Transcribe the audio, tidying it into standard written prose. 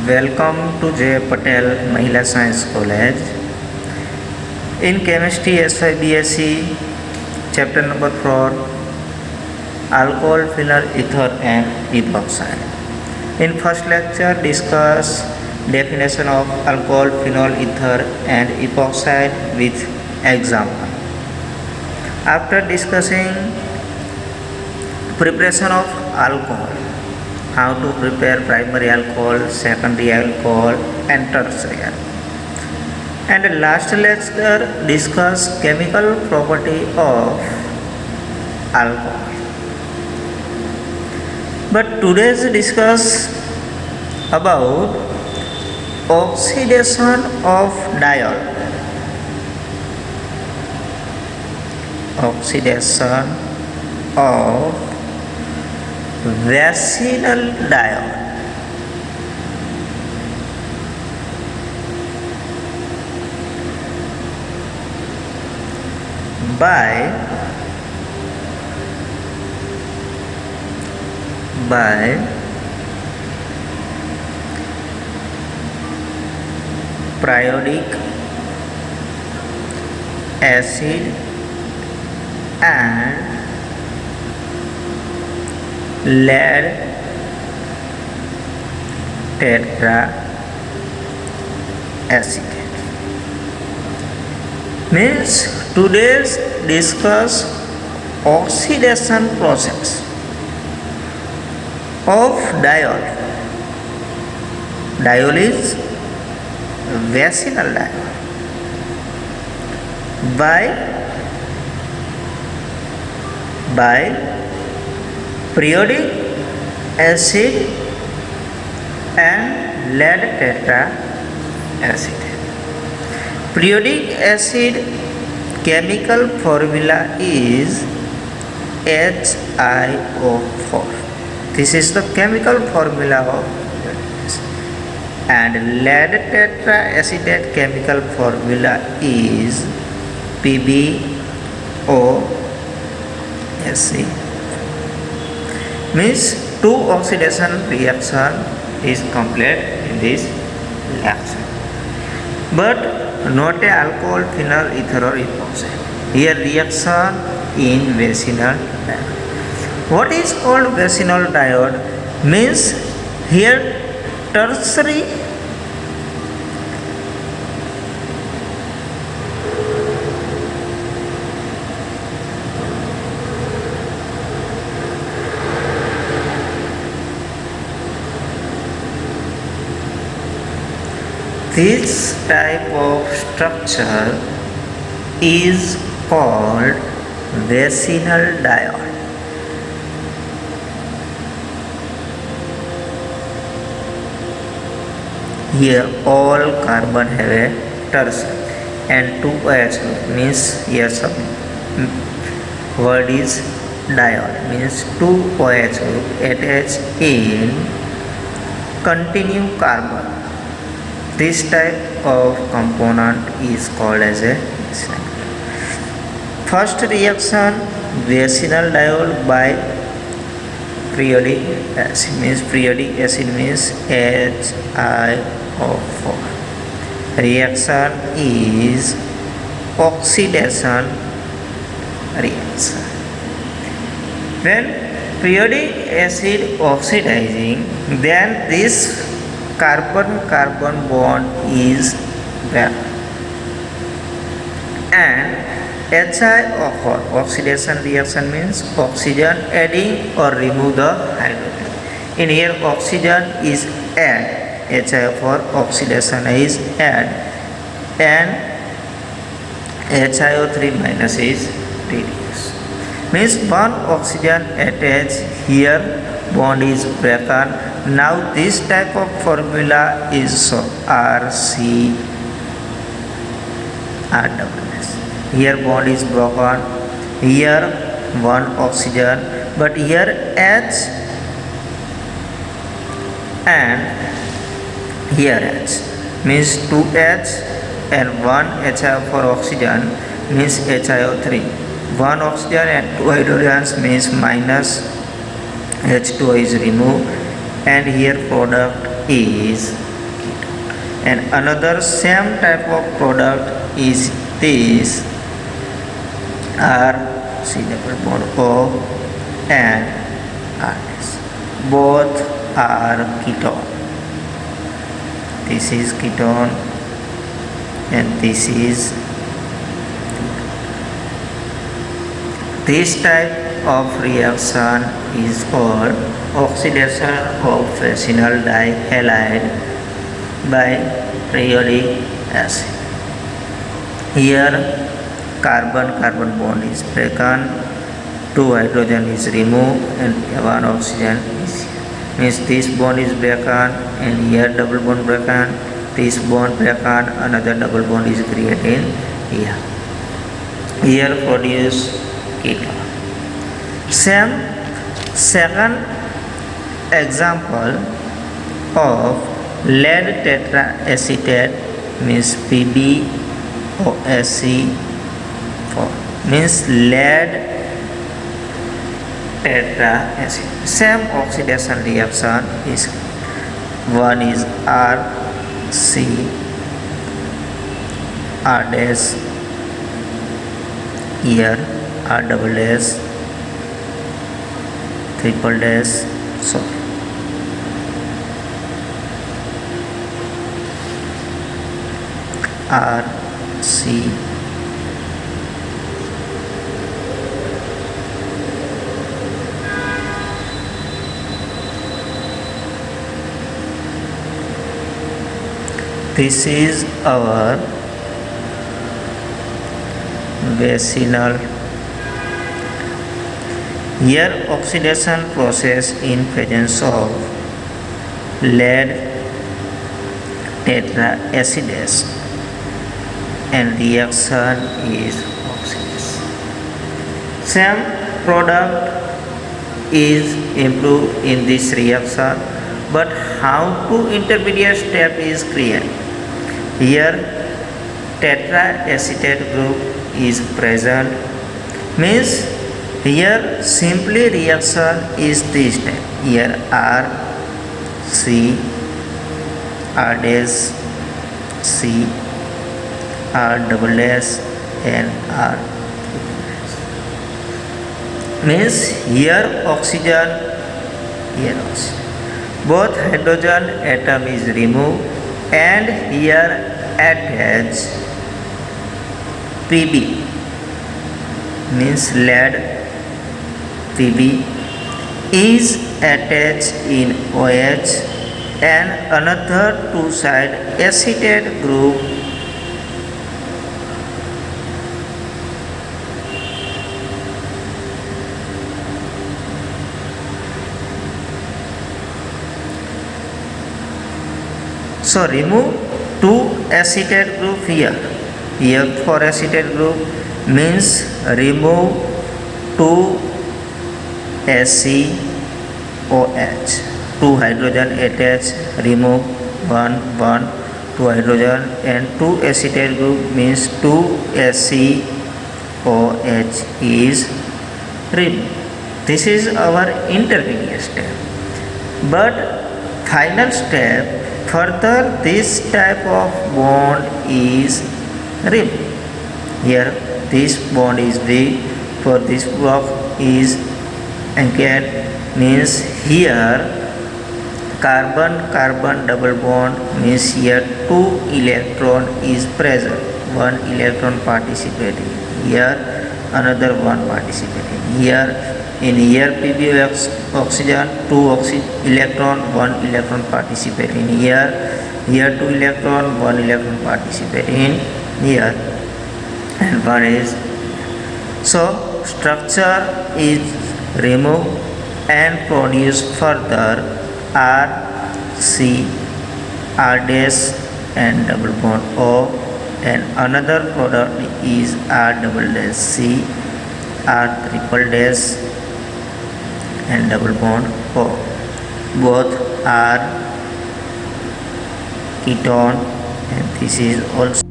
Welcome to J. Patel Mahila Science College. In Chemistry SYBSE, Chapter number 4, Alcohol, Phenol, Ether and Epoxide. In first lecture, discuss definition of alcohol, phenol, ether and epoxide with example. After discussing preparation of alcohol, how to prepare primary alcohol, secondary alcohol and tertiary alcohol. And last lecture discuss chemical property of alcohol. But today's discuss about oxidation of diol. Oxidation of vacinal diol. By periodic acid and lead tetraacetate. Means today's discuss oxidation process of diol. Diol is vacinal diol. By periodic acid and lead tetraacetate. Periodic acid chemical formula is HiO4. This is the chemical formula of and lead tetraacetate chemical formula is PbOSe. Means two oxidation reaction is complete in this reaction. But not a alcohol, phenol, ether or epoxide. Here reaction in vacinal diode. What is called vacinal diode? Means here tertiary this type of structure is called vacinal diode. Here all carbon have a tertiary and 2OH means here some word is diode means 2OH group attached in continue carbon. This type of component is called as a vacinal. First reaction vacinal diol by periodic acid means HiO4. Reaction is oxidation reaction. When periodic acid oxidizing, then this carbon-carbon bond is broken and HiO4 oxidation reaction means oxygen adding or remove the hydrogen. In here oxygen is add, HiO4 oxidation is add and HiO3 minus is reduce. Means one oxygen attached here, bond is broken. Now this type of formula is RCRWS. Here bond is broken, here one oxygen, but here H and here H means 2H and 1 HiO4 oxygen means HiO3. 1 oxygen and 2 hydrogens means minus H2O is removed and here product is and another same type of product is this R C double bond O and R dash. Both are ketone. This is ketone and this is. This type of reaction is called oxidation of functional dihalide by periodic acid. Here carbon-carbon bond is broken, 2 hydrogen is removed and 1 oxygen is here. Means this bond is broken and here double bond broken, this bond broken, another double bond is created here. Here produce ketone. Second example of lead tetraacetate means PbOSC4 means lead tetraacetate. Same oxidation reaction is one is RC R dash here R double dash triple dash sorry R C this is our vicinal. Here oxidation process in presence of lead tetraacetate and reaction is oxidation. Same product is improved in this reaction, but how to intermediate step is created. Here tetraacetate group is present, means here simply reaction is this type. Here R C R dash C R double dash and R means here oxygen, here oxygen. Both hydrogen atom is removed and here attach Pb means lead Pb is attached in OH and another two side acetate group so remove two acetate group here. Here for acetate group means remove 2 SCOH, 2 hydrogen attached, remove 1 2 hydrogen and 2 acetate group means 2 SCOH is removed. This is our intermediate step. But final step, further this type of bond is removed. Here this bond is weak, for this block is anchored, means here carbon carbon double bond means here 2 electron is present, 1 electron participating, here another one participating, here in here Pb oxygen 2 electron 1 electron participating, here 2 electron 1 electron participating here and one is. So structure is removed and produce further R C R dash and double bond O and another product is R double dash C R triple dash and double bond O. Both are ketone and this is also